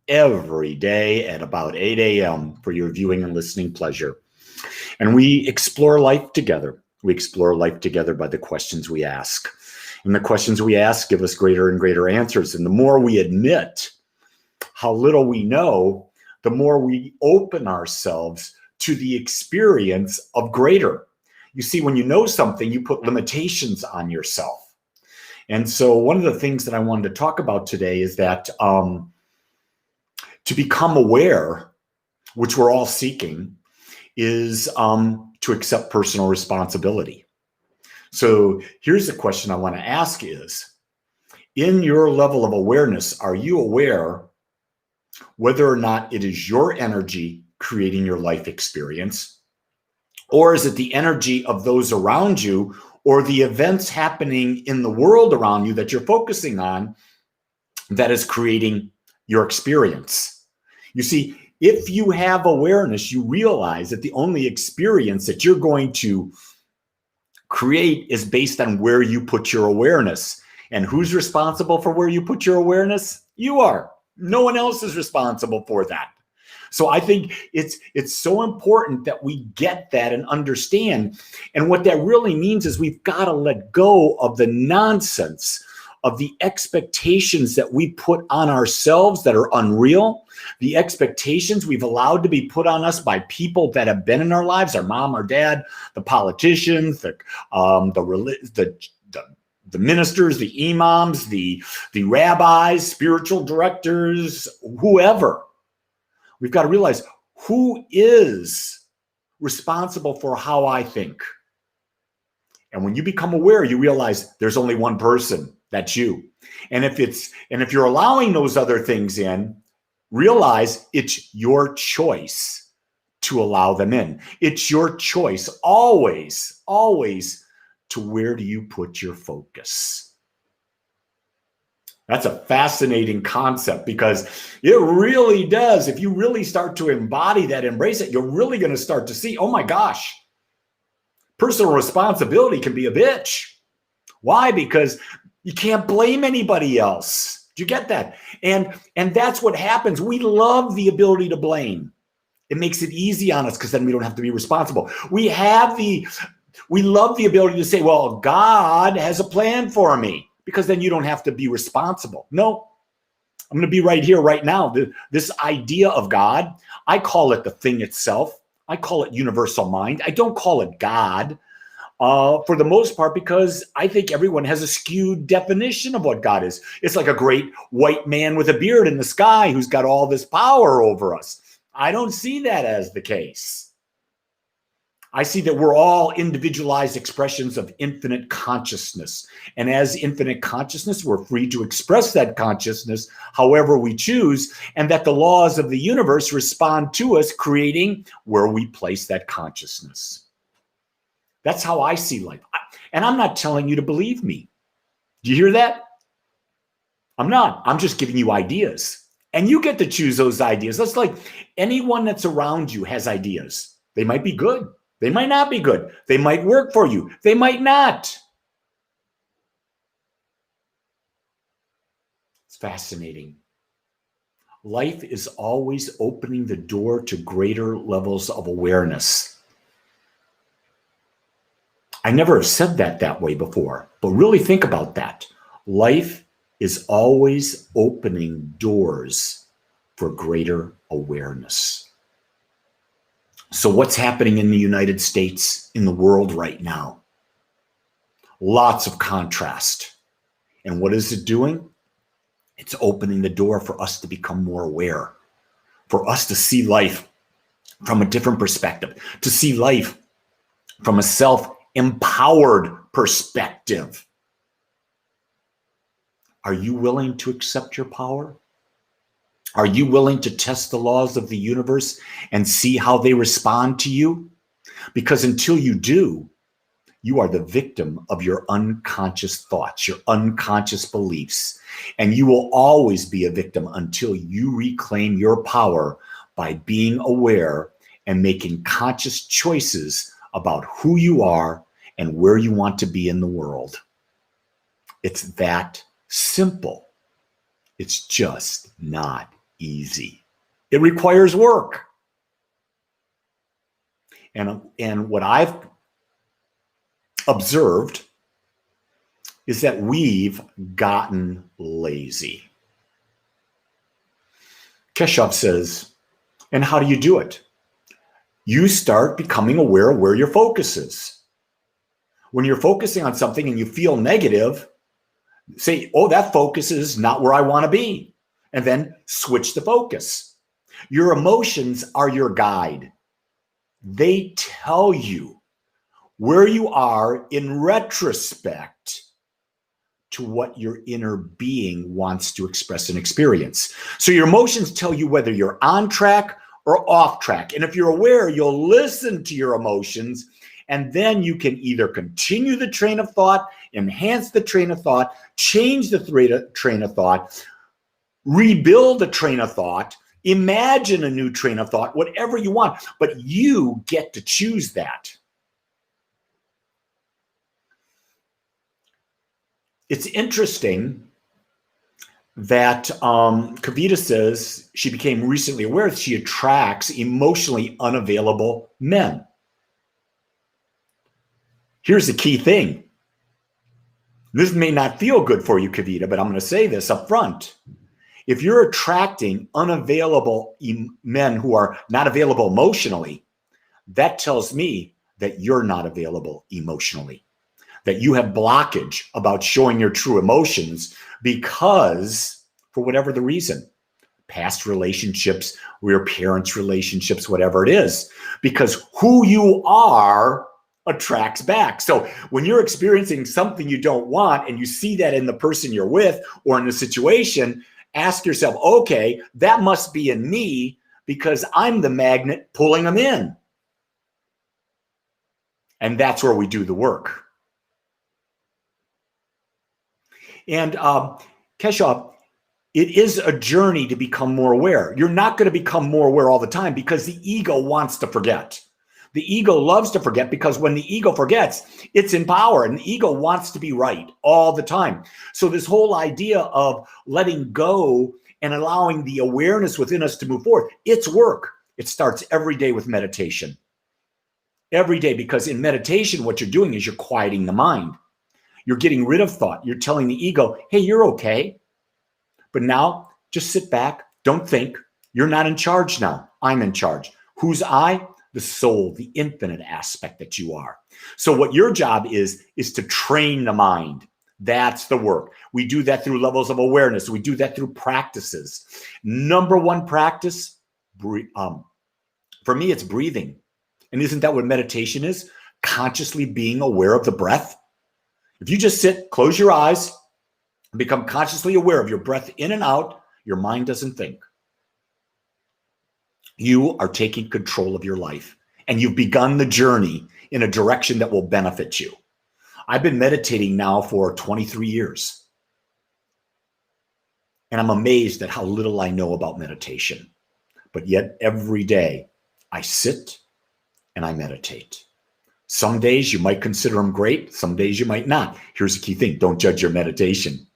every day at about 8 a.m. for your viewing and listening pleasure. And we explore life together. We explore life together by the questions we ask. And the questions we ask give us greater and greater answers. And the more we admit how little we know, the more we open ourselves to the experience of greater. You see, when you know something, you put limitations on yourself. And so one of the things that I wanted to talk about today is that to become aware, which we're all seeking, is to accept personal responsibility. So here's the question I want to ask is, in your level of awareness, are you aware whether or not it is your energy creating your life experience, or is it the energy of those around you or the events happening in the world around you that you're focusing on that is creating your experience? You see, if you have awareness, you realize that the only experience that you're going to create is based on where you put your awareness. And who's responsible for where you put your awareness? You are. No one else is responsible for that. So I think it's so important that we get that and understand. And what that really means is we've got to let go of the nonsense of the expectations that we put on ourselves that are unreal, the expectations we've allowed to be put on us by people that have been in our lives, our mom, our dad, the politicians, the ministers, the imams, the rabbis, spiritual directors, whoever. We've got to realize who is responsible for how I think. And when you become aware, you realize there's only one person, that's you. And if you're allowing those other things in, realize it's your choice to allow them in. It's your choice always, always, to where do you put your focus. That's a fascinating concept because it really does. If you really start to embody that, embrace it, you're really going to start to see, oh my gosh, personal responsibility can be a bitch. Why? Because you can't blame anybody else. Do you get that? And that's what happens. We love the ability to blame. It makes it easy on us because then we don't have to be responsible. We love the ability to say, well, God has a plan for me, because then you don't have to be responsible. No, I'm going to be right here, right now. This idea of God, I call it the thing itself. I call it universal mind. I don't call it God for the most part, because I think everyone has a skewed definition of what God is. It's like a great white man with a beard in the sky who's got all this power over us. I don't see that as the case. I see that we're all individualized expressions of infinite consciousness. And as infinite consciousness, we're free to express that consciousness however we choose, and that the laws of the universe respond to us, creating where we place that consciousness. That's how I see life. And I'm not telling you to believe me. Do you hear that? I'm not. I'm just giving you ideas. And you get to choose those ideas. That's like anyone that's around you has ideas. They might be good. They might not be good. They might work for you. They might not. It's fascinating. Life is always opening the door to greater levels of awareness. I never have said that way before, but really think about that. Life is always opening doors for greater awareness. So what's happening in the United States, in the world right now? Lots of contrast. And what is it doing? It's opening the door for us to become more aware, for us to see life from a different perspective, to see life from a self-empowered perspective. Are you willing to accept your power? Are you willing to test the laws of the universe and see how they respond to you? Because until you do, you are the victim of your unconscious thoughts, your unconscious beliefs, and you will always be a victim until you reclaim your power by being aware and making conscious choices about who you are and where you want to be in the world. It's that simple. It's just not easy. It requires work. And what I've observed is that we've gotten lazy. Keshav says, and how do you do it? You start becoming aware of where your focus is. When you're focusing on something and you feel negative, say, oh, that focus is not where I want to be. And then switch the focus. Your emotions are your guide. They tell you where you are in retrospect to what your inner being wants to express and experience. So your emotions tell you whether you're on track or off track. And if you're aware, you'll listen to your emotions, and then you can either continue the train of thought, enhance the train of thought, change the train of thought, rebuild a train of thought, imagine a new train of thought, whatever you want, but you get to choose that. It's interesting that Kavita says she became recently aware that she attracts emotionally unavailable men. Here's the key thing. This may not feel good for you, Kavita, but I'm going to say this up front. If you're attracting unavailable men who are not available emotionally, that tells me that you're not available emotionally, that you have blockage about showing your true emotions because, for whatever the reason, past relationships, or your parents' relationships, whatever it is, because who you are attracts back. So when you're experiencing something you don't want and you see that in the person you're with or in the situation, ask yourself, okay, that must be in me because I'm the magnet pulling them in. And that's where we do the work. And Keshav, it is a journey to become more aware. You're not going to become more aware all the time because the ego wants to forget. The ego loves to forget because when the ego forgets, it's in power, and the ego wants to be right all the time. So this whole idea of letting go and allowing the awareness within us to move forward, it's work. It starts every day with meditation. Every day, because in meditation, what you're doing is you're quieting the mind. You're getting rid of thought. You're telling the ego, hey, you're okay. But now just sit back. Don't think. You're not in charge now. I'm in charge. Who's I? The soul, the infinite aspect that you are. So what your job is to train the mind. That's the work. We do that through levels of awareness. We do that through practices. Number one practice, for me, it's breathing. And isn't that what meditation is? Consciously being aware of the breath. If you just sit, close your eyes, and become consciously aware of your breath in and out, your mind doesn't think. You are taking control of your life, and you've begun the journey in a direction that will benefit you. I've been meditating now for 23 years, and I'm amazed at how little I know about meditation. But yet every day I sit and I meditate. Some days you might consider them great. Some days you might not. Here's the key thing. Don't judge your meditation.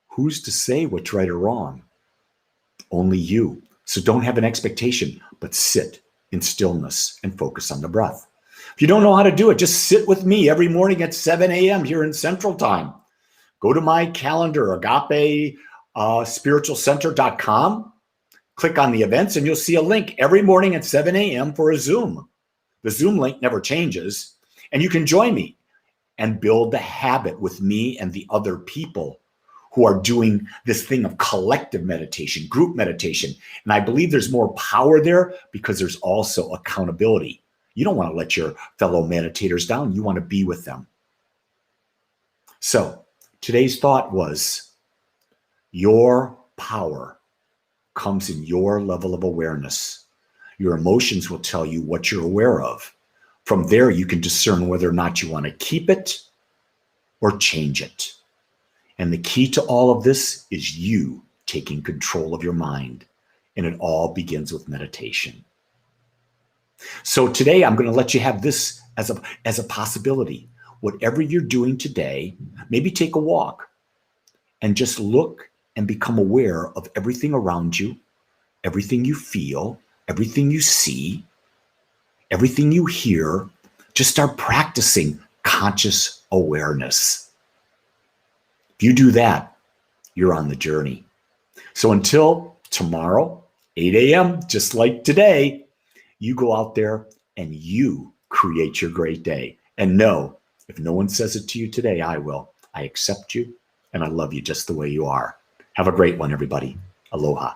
Who's to say what's right or wrong? Only you. So don't have an expectation, but sit in stillness and focus on the breath. If you don't know how to do it, just sit with me every morning at 7 a.m. here in Central Time. Go to my calendar, agapespiritualcenter.com. Click on the events and you'll see a link every morning at 7 a.m. for a Zoom. The Zoom link never changes, and you can join me and build the habit with me and the other people who are doing this thing of collective meditation, group meditation. And I believe there's more power there because there's also accountability. You don't want to let your fellow meditators down. You want to be with them. So today's thought was, your power comes in your level of awareness. Your emotions will tell you what you're aware of. From there, you can discern whether or not you want to keep it or change it. And the key to all of this is you taking control of your mind. And it all begins with meditation. So today, I'm going to let you have this as a possibility. Whatever you're doing today, maybe take a walk and just look and become aware of everything around you, everything you feel, everything you see, everything you hear. Just start practicing conscious awareness. If you do that, you're on the journey. So until tomorrow, 8 a.m., just like today, you go out there and you create your great day. And know, if no one says it to you today, I will. I accept you and I love you just the way you are. Have a great one, everybody. Aloha.